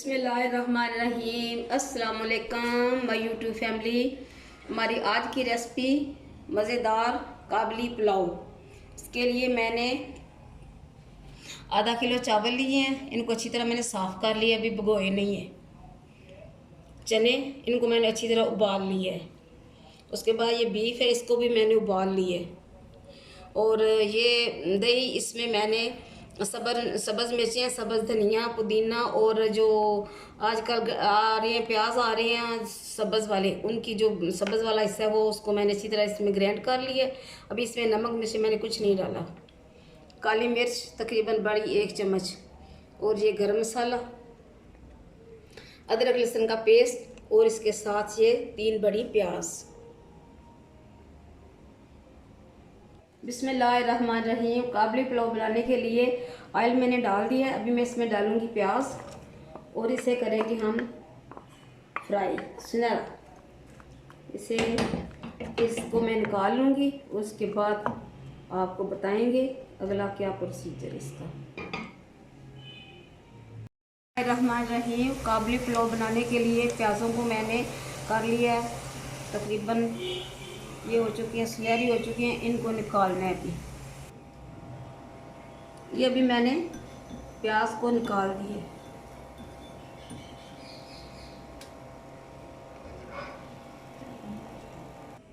बिस्मिल्लाहिर्रहमानिर्रहीम। अस्सलाम वालेकुम माय यूट्यूब फैमिली। हमारी आज की रेसिपी मज़ेदार काबली पुलाव। इसके लिए मैंने आधा किलो चावल लिए हैं। इनको अच्छी तरह मैंने साफ़ कर लिया, अभी भिगोए नहीं है। चने इनको मैंने अच्छी तरह उबाल लिया है। उसके बाद ये बीफ है, इसको भी मैंने उबाल लिया है। और ये दही, इसमें मैंने सब्ज़ मिर्चियाँ, सब्ज़ धनिया, पुदीना और जो आजकल आ रहे हैं प्याज आ रहे हैं सब्ज़ वाले, उनकी जो सब्ज़ वाला हिस्सा है वो उसको मैंने अच्छी तरह इसमें ग्राइंड कर लिया। अभी इसमें नमक मिर्च मैंने कुछ नहीं डाला। काली मिर्च तकरीबन बड़ी 1 चम्मच, और ये गरम मसाला, अदरक लहसुन का पेस्ट, और इसके साथ ये 3 बड़ी प्याज। बिस्मिल्लाहिर्रहमानिर्रहीम। काबली पुलाव बनाने के लिए ऑयल मैंने डाल दिया है। अभी मैं इसमें डालूंगी प्याज और इसे करेंगे हम फ्राई सुनहरा। इसको मैं निकाल लूँगी, उसके बाद आपको बताएंगे अगला क्या प्रोसीजर इसका। बिस्मिल्लाहिर्रहमानिर्रहीम। काबली पुलाव बनाने के लिए प्याज़ों को मैंने कर लिया है, तकरीबन ये हो चुकी हैं, सुनहरी हो चुकी हैं। इनको निकालना है अभी। ये अभी मैंने प्याज को निकाल दिए।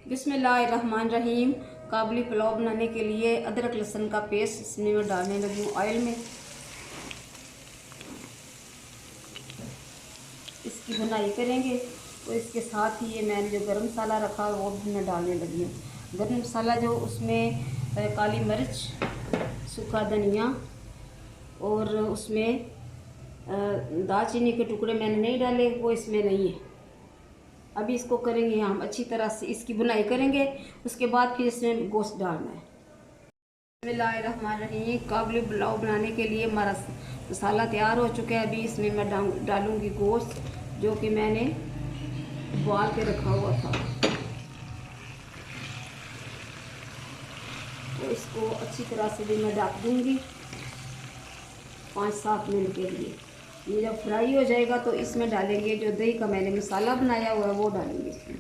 बिस्मिल्लाहिर्रहमानिर्रहीम। काबली पुलाव बनाने के लिए अदरक लहसुन का पेस्ट इसमें मैं डालने लगी हूँ ऑयल में। इसकी बुनाई करेंगे, तो इसके साथ ही ये मैंने जो गरम मसाला रखा वो भी मैं डालने लगी हूँ। गरम मसाला जो उसमें काली मिर्च, सूखा धनिया, और उसमें दालचीनी के टुकड़े मैंने नहीं डाले, वो इसमें नहीं है। अभी इसको करेंगे हम अच्छी तरह से, इसकी बुनाई करेंगे, उसके बाद फिर इसमें गोश्त डालना है। बिस्मिल्लाहिर्रहमानिर्रहीम। काबली पुलाव बनाने के लिए हमारा मसाला तैयार हो चुका है। अभी इसमें मैं डालूँगी गोश्त, जो कि मैंने उबाल के रखा हुआ था। तो इसको अच्छी तरह से भी मैं ढक दूँगी 5-7 मिनट के लिए। ये जब फ्राई हो जाएगा तो इसमें डालेंगे जो दही का मैंने मसाला बनाया हुआ है, वो डालेंगे इसमें।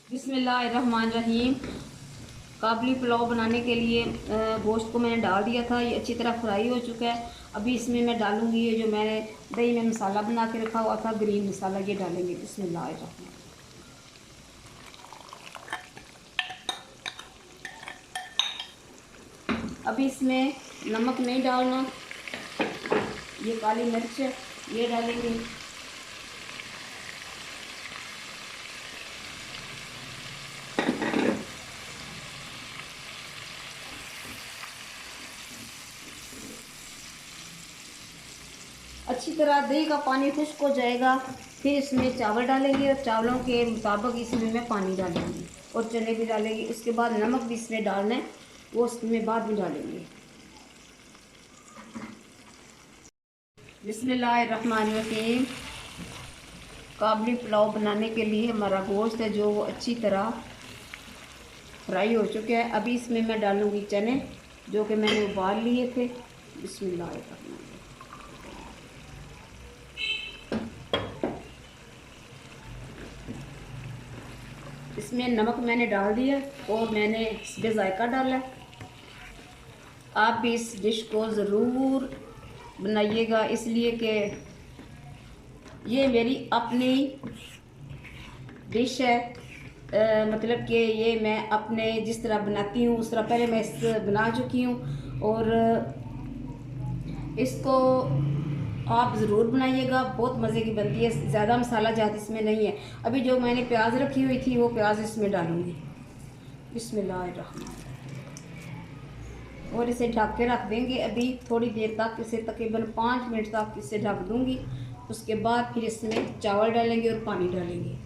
बिस्मिल्लाहिर्रहमानिर्रहीम। काबली पुलाव बनाने के लिए गोश्त को मैंने डाल दिया था, ये अच्छी तरह फ्राई हो चुका है। अभी इसमें मैं डालूँगी ये जो मैंने दही में मसाला बना के रखा हुआ था, ग्रीन मसाला, ये डालेंगे। बिस्मिल्लाहिर्रहमानिर्रहीम। अभी इसमें नमक नहीं डालना, ये काली मिर्च ये डालेंगे। अच्छी तरह दही का पानी खुश्क हो जाएगा, फिर इसमें चावल डालेंगे और चावलों के मुताबिक इसमें मैं पानी डालेंगी और चने भी डालेंगे। उसके बाद नमक भी इसमें डालना है, वो इसमें बाद में डालेंगे। बिस्मिल्लाहिर्रहमानिर्रहीम। काबली पुलाव बनाने के लिए हमारा गोश्त है जो वो अच्छी तरह फ्राई हो चुका है। अभी इसमें मैं डालूँगी चने, जो कि मैंने उबाल लिए थे। बिस्मिल्लाहिर्रहमानिर्रहीम। इसमें नमक मैंने डाल दिया और मैंने इसमें जायका डाला। आप भी इस डिश को ज़रूर बनाइएगा, इसलिए कि ये मेरी अपनी डिश है। मतलब कि ये मैं अपने जिस तरह बनाती हूँ उस तरह पहले मैं इस बना चुकी हूँ, और इसको आप ज़रूर बनाइएगा, बहुत मज़े की बनती है। ज़्यादा मसाला जात इसमें नहीं है। अभी जो मैंने प्याज रखी हुई थी वो प्याज इसमें डालूँगी। बिस्मिल्लाहिर्रहमानिर्रहीम। और इसे ढक के रख देंगे अभी थोड़ी देर तक, इसे तकरीबन 5 मिनट तक इसे ढक दूँगी। उसके बाद फिर इसमें चावल डालेंगे और पानी डालेंगे।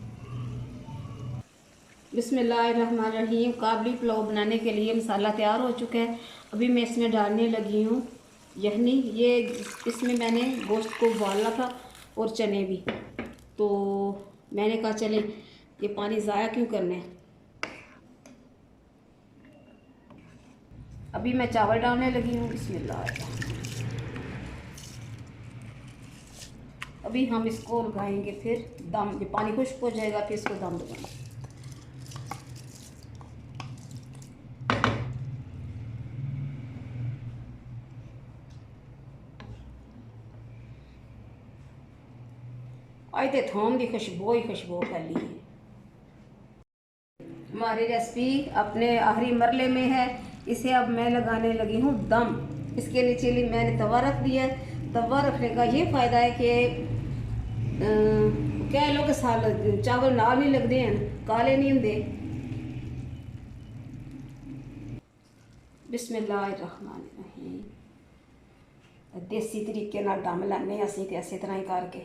बिस्मिल्लाहिर्रहमानिर्रहीम। काबली पुलाव बनाने के लिए मसाला तैयार हो चुका है। अभी मैं इसमें डालने लगी हूँ यखनी। ये इसमें मैंने गोश्त को उबाला था और चने भी, तो मैंने कहा चले ये पानी ज़ाया क्यों करना है। अभी मैं चावल डालने लगी हूँ। बिस्मिल्लाह। अभी हम इसको लगाएंगे, फिर दम, जब पानी खुश्क हो जाएगा फिर इसको दम लगाएंगे। आज तो थोम की खुशबू ही खुशबू फैली है। हमारी रेसिपी अपने आखिरी मरले में है। इसे अब मैं लगाने लगी हूँ दम। इसके नीचे लिए मैंने तवा रख दिया। तवा रखने का ये फ़ायदा है कि क्या लोग साल चावल नाल नहीं लगते हैं, काले नहीं होंगे। बिस्मिल्लाहिर्रहमानिर्रहीम। देसी तरीके नाल दम लाने असीं ते इस तरह ही करके।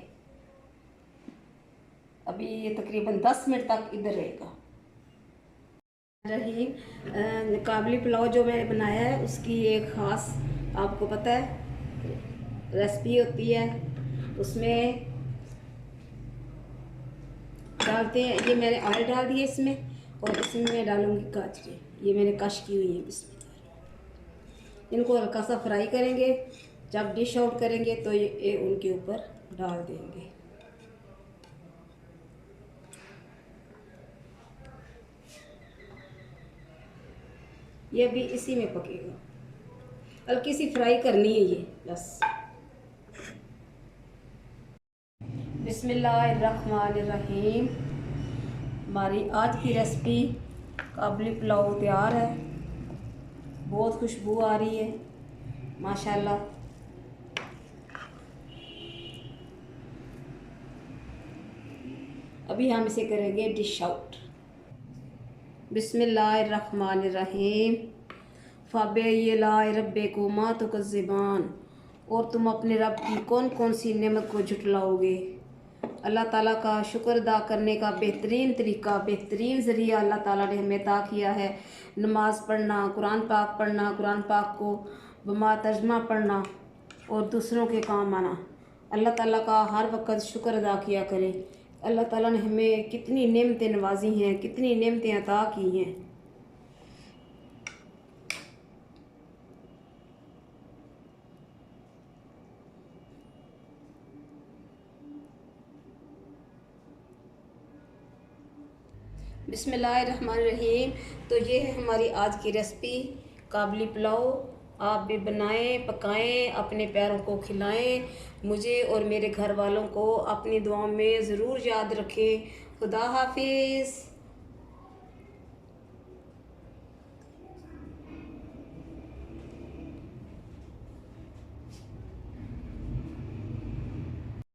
अभी ये तकरीबन 10 मिनट तक इधर रहेगा। रहीम, काबली पुलाव जो मैंने बनाया है उसकी एक ख़ास, आपको पता है, रेसिपी होती है। उसमें डालते हैं, ये मैंने ऑयल डाल दिया इसमें, और इसमें मैं डालूँगी गाजरें। ये मैंने कश की हुई है। इसमें इनको हल्का सा फ्राई करेंगे। जब डिश आउट करेंगे तो ये उनके ऊपर डाल देंगे। ये भी इसी में पकेगा। हल्की सी फ्राई करनी है ये बस। बिस्मिल्लाहिर्रहमानिर्रहीम। हमारी आज की रेसिपी काबली पुलाव तैयार है। बहुत खुशबू आ रही है माशाल्लाह। अभी हम इसे करेंगे डिश आउट। बिस्मिल्लाहिर्रहमानिर्रहीम। फ़ाबियल्लाहि रब्बिकुमा तुकज़्ज़िबान। और तुम अपने रब की कौन कौन सी नेमत को झुटलाओगे। अल्लाह ताला का शुक्र अदा करने का बेहतरीन तरीका, बेहतरीन ज़रिया अल्लाह ताला ने हमें अता किया है। नमाज़ पढ़ना, कुरान पाक पढ़ना, कुरान पाक को बमा तर्जमा पढ़ना और दूसरों के काम आना। अल्लाह ताला का हर वक्त शुक्र अदा किया करें। अल्लाह ताला ने हमें कितनी नेमतें नवाजी हैं, कितनी नेमतें अता की हैं। बिस्मिल्लाहिर्रहमानिर्रहीम। तो ये है हमारी आज की रेसिपी काबली पुलाव। आप भी बनाएं, पकाएं, अपने प्यारों को खिलाएं। मुझे और मेरे घर वालों को अपनी दुआओं में ज़रूर याद रखें। खुदा हाफिज़।